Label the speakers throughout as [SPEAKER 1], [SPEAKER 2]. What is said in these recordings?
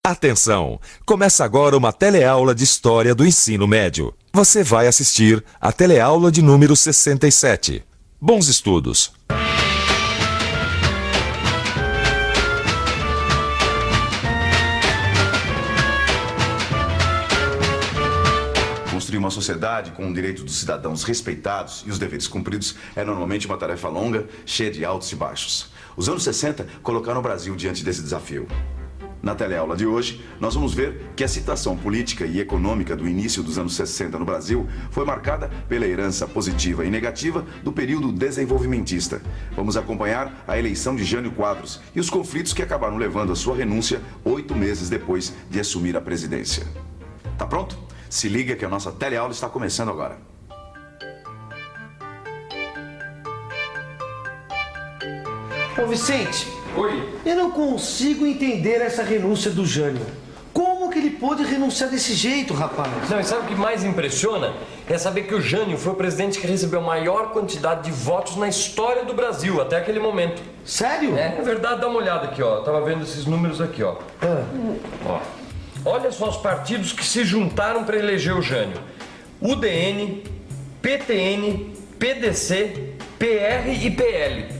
[SPEAKER 1] Atenção! Começa agora uma teleaula de História do Ensino Médio. Você vai assistir a teleaula de número 67. Bons estudos!
[SPEAKER 2] Construir uma sociedade com o direito dos cidadãos respeitados e os deveres cumpridos é normalmente uma tarefa longa, cheia de altos e baixos. Os anos 60 colocaram o Brasil diante desse desafio. Na teleaula de hoje, nós vamos ver que a situação política e econômica do início dos anos 60 no Brasil foi marcada pela herança positiva e negativa do período desenvolvimentista. Vamos acompanhar a eleição de Jânio Quadros e os conflitos que acabaram levando a sua renúncia 8 meses depois de assumir a presidência. Tá pronto? Se liga que a nossa teleaula está começando agora.
[SPEAKER 3] Ô Vicente,
[SPEAKER 4] oi.
[SPEAKER 3] Eu não consigo entender essa renúncia do Jânio. Como que ele pôde renunciar desse jeito, rapaz?
[SPEAKER 4] Não, e sabe o que mais impressiona? É saber que o Jânio foi o presidente que recebeu a maior quantidade de votos na história do Brasil, até aquele momento.
[SPEAKER 3] Sério?
[SPEAKER 4] É verdade, dá uma olhada aqui, ó. Eu tava vendo esses números aqui, ó. Ó. Olha só os partidos que se juntaram para eleger o Jânio. UDN, PTN, PDC, PR e PL.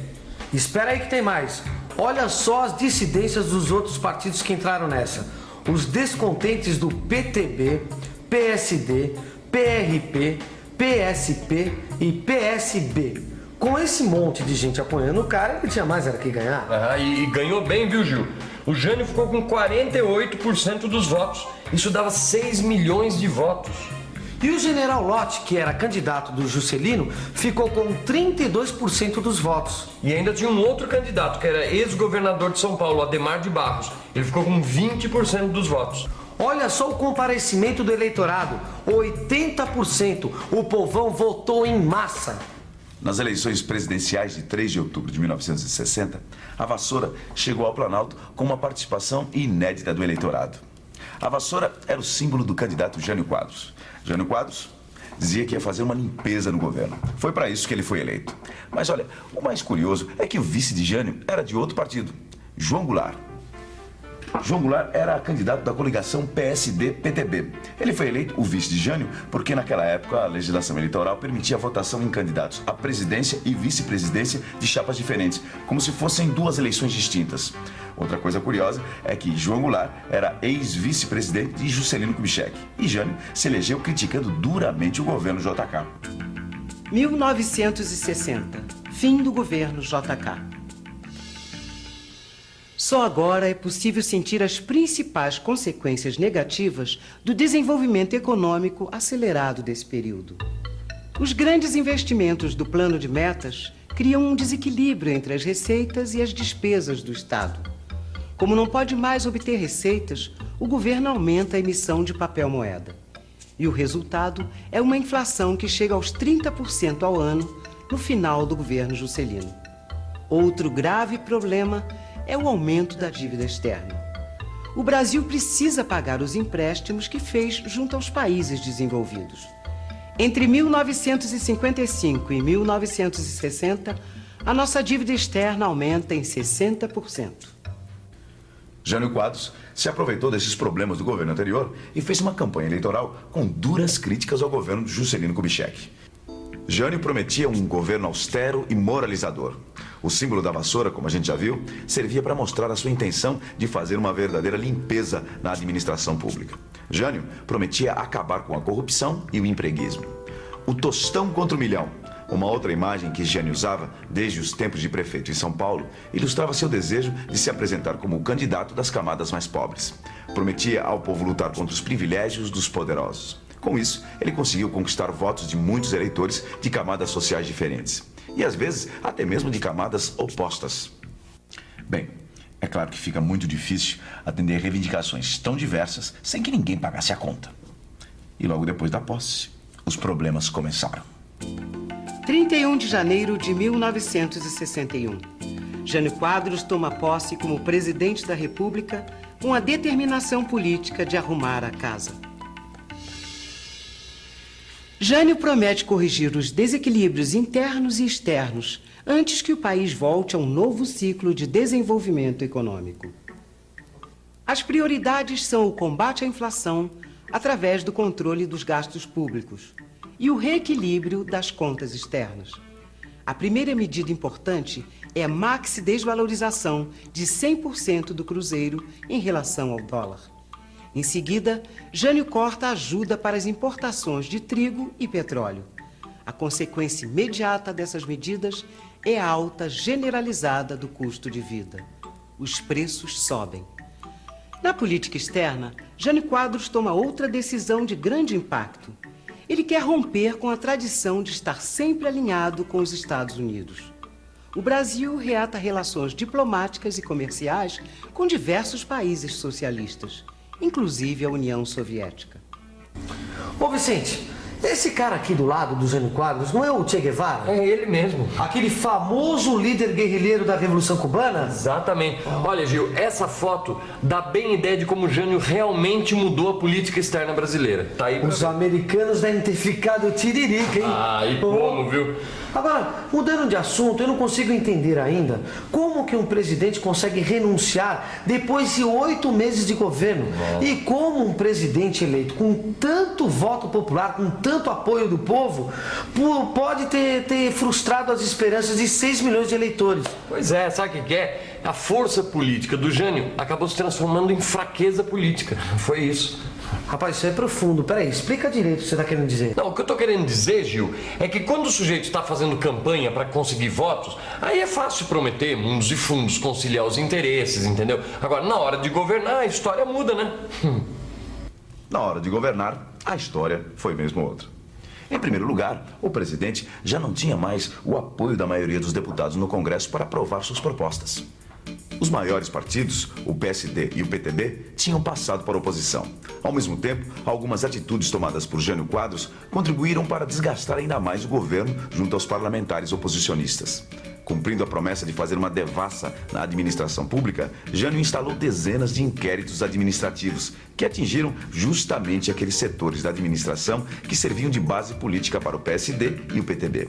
[SPEAKER 3] Espera aí que tem mais. Olha só as dissidências dos outros partidos que entraram nessa. Os descontentes do PTB, PSD, PRP, PSP e PSB. Com esse monte de gente apoiando o cara, ele tinha mais era que ganhar.
[SPEAKER 4] E ganhou bem, viu, Gil? O Jânio ficou com 48% dos votos. Isso dava 6 milhões de votos.
[SPEAKER 3] E o general Lott, que era candidato do Juscelino, ficou com 32% dos votos.
[SPEAKER 4] E ainda tinha um outro candidato, que era ex-governador de São Paulo, Adhemar de Barros. Ele ficou com 20% dos votos.
[SPEAKER 3] Olha só o comparecimento do eleitorado, 80%. O povão votou em massa.
[SPEAKER 2] Nas eleições presidenciais de 3 de outubro de 1960, a Vassoura chegou ao Planalto com uma participação inédita do eleitorado. A Vassoura era o símbolo do candidato Jânio Quadros. Jânio Quadros dizia que ia fazer uma limpeza no governo. Foi para isso que ele foi eleito. Mas olha, o mais curioso é que o vice de Jânio era de outro partido, João Goulart. João Goulart era candidato da coligação PSD-PTB. Ele foi eleito o vice de Jânio porque naquela época a legislação eleitoral permitia a votação em candidatos à presidência e vice-presidência de chapas diferentes, como se fossem duas eleições distintas. Outra coisa curiosa é que João Goulart era ex-vice-presidente de Juscelino Kubitschek e Jânio se elegeu criticando duramente o governo JK.
[SPEAKER 5] 1960, fim do governo JK. Só agora é possível sentir as principais consequências negativas do desenvolvimento econômico acelerado desse período. Os grandes investimentos do plano de metas criam um desequilíbrio entre as receitas e as despesas do Estado. Como não pode mais obter receitas, o governo aumenta a emissão de papel moeda. E o resultado é uma inflação que chega aos 30% ao ano no final do governo Juscelino. Outro grave problema é o aumento da dívida externa. O Brasil precisa pagar os empréstimos que fez junto aos países desenvolvidos. Entre 1955 e 1960, a nossa dívida externa aumenta em 60%.
[SPEAKER 2] Jânio Quadros se aproveitou desses problemas do governo anterior e fez uma campanha eleitoral com duras críticas ao governo de Juscelino Kubitschek. Jânio prometia um governo austero e moralizador. O símbolo da vassoura, como a gente já viu, servia para mostrar a sua intenção de fazer uma verdadeira limpeza na administração pública. Jânio prometia acabar com a corrupção e o empreguismo. O tostão contra o milhão, uma outra imagem que Jânio usava desde os tempos de prefeito em São Paulo, ilustrava seu desejo de se apresentar como o candidato das camadas mais pobres. Prometia ao povo lutar contra os privilégios dos poderosos. Com isso, ele conseguiu conquistar votos de muitos eleitores de camadas sociais diferentes. E às vezes, até mesmo de camadas opostas. Bem, é claro que fica muito difícil atender reivindicações tão diversas sem que ninguém pagasse a conta. E logo depois da posse, os problemas começaram.
[SPEAKER 5] 31 de janeiro de 1961. Jânio Quadros toma posse como presidente da República com a determinação política de arrumar a casa. Jânio promete corrigir os desequilíbrios internos e externos antes que o país volte a um novo ciclo de desenvolvimento econômico. As prioridades são o combate à inflação através do controle dos gastos públicos e o reequilíbrio das contas externas. A primeira medida importante é a maxi-desvalorização de 100% do cruzeiro em relação ao dólar. Em seguida, Jânio corta a ajuda para as importações de trigo e petróleo. A consequência imediata dessas medidas é a alta generalizada do custo de vida. Os preços sobem. Na política externa, Jânio Quadros toma outra decisão de grande impacto. Ele quer romper com a tradição de estar sempre alinhado com os Estados Unidos. O Brasil reata relações diplomáticas e comerciais com diversos países socialistas, inclusive a União Soviética.
[SPEAKER 3] Ô Vicente, esse cara aqui do lado do Jânio Quadros não é o Che Guevara?
[SPEAKER 4] É ele mesmo.
[SPEAKER 3] Aquele famoso líder guerrilheiro da Revolução Cubana?
[SPEAKER 4] Exatamente. Olha, Gil, essa foto dá bem ideia de como o Jânio realmente mudou a política externa brasileira. Tá aí pra
[SPEAKER 3] Os
[SPEAKER 4] ver.
[SPEAKER 3] americanos devem ter ficado tiririca, hein?
[SPEAKER 4] Ah, e como, viu?
[SPEAKER 3] Agora, mudando de assunto, eu não consigo entender ainda como que um presidente consegue renunciar depois de 8 meses de governo. E como um presidente eleito com tanto voto popular, com tanto apoio do povo, pode ter frustrado as esperanças de 6 milhões de eleitores.
[SPEAKER 4] Pois é, sabe o que é? A força política do Jânio acabou se transformando em fraqueza política. Foi isso.
[SPEAKER 3] Rapaz, isso é profundo. Peraí, explica direito o que você está querendo dizer.
[SPEAKER 4] Não, o que eu tô querendo dizer, Gil, é que quando o sujeito está fazendo campanha para conseguir votos, aí é fácil prometer mundos e fundos, conciliar os interesses, entendeu? Agora, na hora de governar, a história muda, né?
[SPEAKER 2] Na hora de governar, a história foi mesmo outra. Em primeiro lugar, o presidente já não tinha mais o apoio da maioria dos deputados no Congresso para aprovar suas propostas. Os maiores partidos, o PSD e o PTB, tinham passado para a oposição. Ao mesmo tempo, algumas atitudes tomadas por Jânio Quadros contribuíram para desgastar ainda mais o governo junto aos parlamentares oposicionistas. Cumprindo a promessa de fazer uma devassa na administração pública, Jânio instalou dezenas de inquéritos administrativos que atingiram justamente aqueles setores da administração que serviam de base política para o PSD e o PTB.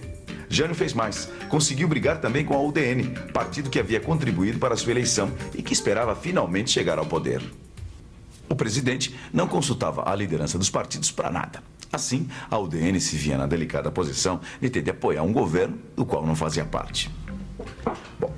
[SPEAKER 2] Jânio fez mais, conseguiu brigar também com a UDN, partido que havia contribuído para sua eleição e que esperava finalmente chegar ao poder. O presidente não consultava a liderança dos partidos para nada. Assim, a UDN se via na delicada posição de ter de apoiar um governo do qual não fazia parte. Bom,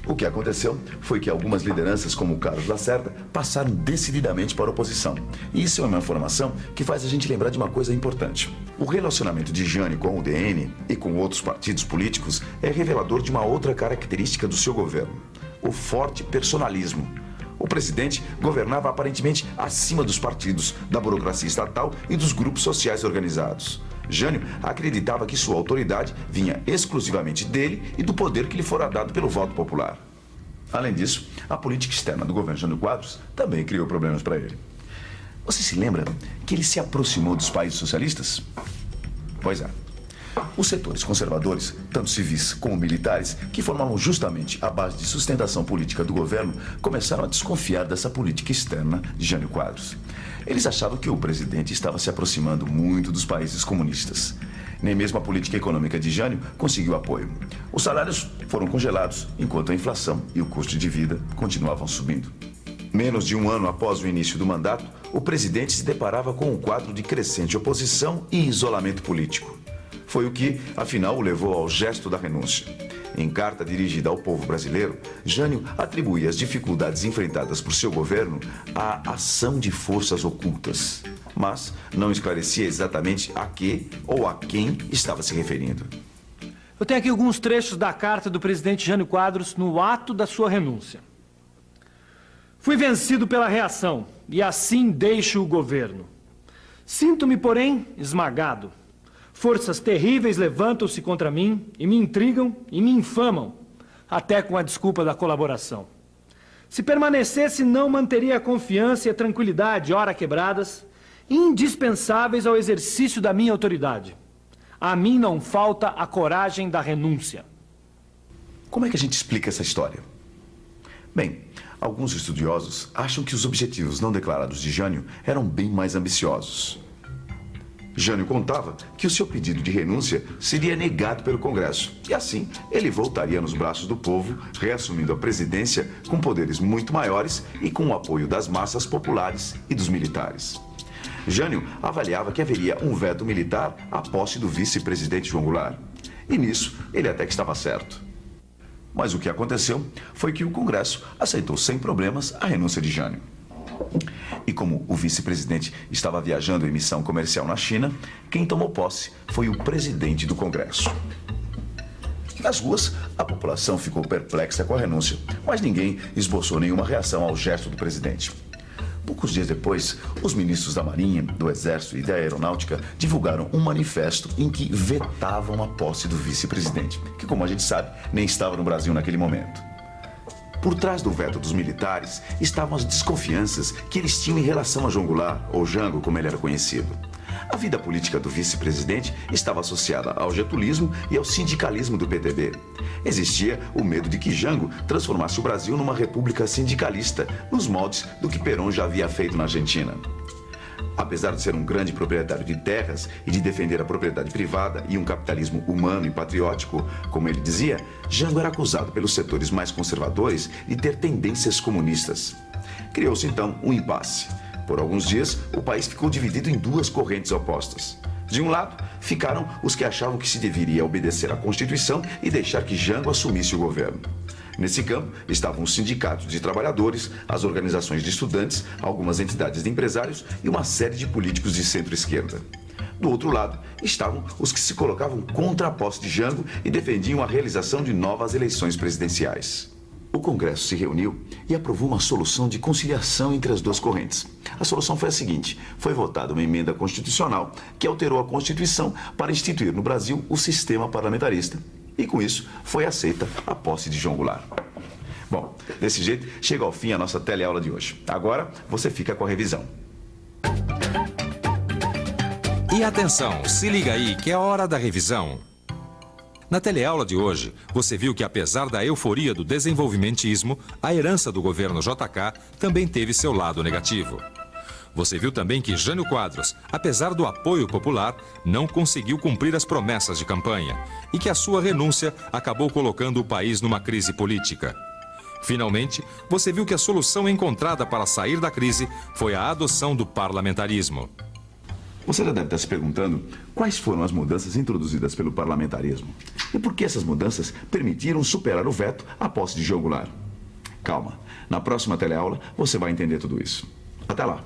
[SPEAKER 2] o que aconteceu foi que algumas lideranças, como o Carlos Lacerda, passaram decididamente para a oposição. E isso é uma informação que faz a gente lembrar de uma coisa importante. O relacionamento de Jânio com a UDN e com outros partidos políticos é revelador de uma outra característica do seu governo: o forte personalismo. O presidente governava aparentemente acima dos partidos, da burocracia estatal e dos grupos sociais organizados. Jânio acreditava que sua autoridade vinha exclusivamente dele e do poder que lhe fora dado pelo voto popular. Além disso, a política externa do governo Jânio Quadros também criou problemas para ele. Você se lembra que ele se aproximou dos países socialistas? Pois é. Os setores conservadores, tanto civis como militares, que formavam justamente a base de sustentação política do governo, começaram a desconfiar dessa política externa de Jânio Quadros. Eles achavam que o presidente estava se aproximando muito dos países comunistas. Nem mesmo a política econômica de Jânio conseguiu apoio. Os salários foram congelados, enquanto a inflação e o custo de vida continuavam subindo. Menos de um ano após o início do mandato, o presidente se deparava com um quadro de crescente oposição e isolamento político. Foi o que, afinal, o levou ao gesto da renúncia. Em carta dirigida ao povo brasileiro, Jânio atribuía as dificuldades enfrentadas por seu governo à ação de forças ocultas, mas não esclarecia exatamente a que ou a quem estava se referindo.
[SPEAKER 6] Eu tenho aqui alguns trechos da carta do presidente Jânio Quadros no ato da sua renúncia. Fui vencido pela reação e assim deixo o governo. Sinto-me, porém, esmagado. Forças terríveis levantam-se contra mim e me intrigam e me infamam, até com a desculpa da colaboração. Se permanecesse, não manteria a confiança e a tranquilidade, ora quebradas, indispensáveis ao exercício da minha autoridade. A mim não falta a coragem da renúncia.
[SPEAKER 2] Como é que a gente explica essa história? Bem, alguns estudiosos acham que os objetivos não declarados de Jânio eram bem mais ambiciosos. Jânio contava que o seu pedido de renúncia seria negado pelo Congresso e assim ele voltaria nos braços do povo, reassumindo a presidência com poderes muito maiores e com o apoio das massas populares e dos militares. Jânio avaliava que haveria um veto militar à posse do vice-presidente João Goulart. E nisso ele até que estava certo. Mas o que aconteceu foi que o Congresso aceitou sem problemas a renúncia de Jânio. E como o vice-presidente estava viajando em missão comercial na China, quem tomou posse foi o presidente do Congresso. Nas ruas, a população ficou perplexa com a renúncia, mas ninguém esboçou nenhuma reação ao gesto do presidente. Poucos dias depois, os ministros da Marinha, do Exército e da Aeronáutica divulgaram um manifesto em que vetavam a posse do vice-presidente, que, como a gente sabe, nem estava no Brasil naquele momento. Por trás do veto dos militares estavam as desconfianças que eles tinham em relação a João Goulart, ou Jango, como ele era conhecido. A vida política do vice-presidente estava associada ao getulismo e ao sindicalismo do PTB. Existia o medo de que Jango transformasse o Brasil numa república sindicalista, nos moldes do que Perón já havia feito na Argentina. Apesar de ser um grande proprietário de terras e de defender a propriedade privada e um capitalismo humano e patriótico, como ele dizia, Jango era acusado pelos setores mais conservadores de ter tendências comunistas. Criou-se então um impasse. Por alguns dias, o país ficou dividido em duas correntes opostas. De um lado, ficaram os que achavam que se deveria obedecer à Constituição e deixar que Jango assumisse o governo. Nesse campo estavam os sindicatos de trabalhadores, as organizações de estudantes, algumas entidades de empresários e uma série de políticos de centro-esquerda. Do outro lado, estavam os que se colocavam contra a posse de Jango e defendiam a realização de novas eleições presidenciais. O Congresso se reuniu e aprovou uma solução de conciliação entre as duas correntes. A solução foi a seguinte: foi votada uma emenda constitucional que alterou a Constituição para instituir no Brasil o sistema parlamentarista. E com isso, foi aceita a posse de João Goulart. Bom, desse jeito, chega ao fim a nossa teleaula de hoje. Agora, você fica com a revisão.
[SPEAKER 1] E atenção, se liga aí que é hora da revisão. Na teleaula de hoje, você viu que apesar da euforia do desenvolvimentismo, a herança do governo JK também teve seu lado negativo. Você viu também que Jânio Quadros, apesar do apoio popular, não conseguiu cumprir as promessas de campanha e que a sua renúncia acabou colocando o país numa crise política. Finalmente, você viu que a solução encontrada para sair da crise foi a adoção do parlamentarismo.
[SPEAKER 2] Você já deve estar se perguntando quais foram as mudanças introduzidas pelo parlamentarismo e por que essas mudanças permitiram superar o veto à posse de João Goulart. Calma, na próxima teleaula você vai entender tudo isso. Até lá!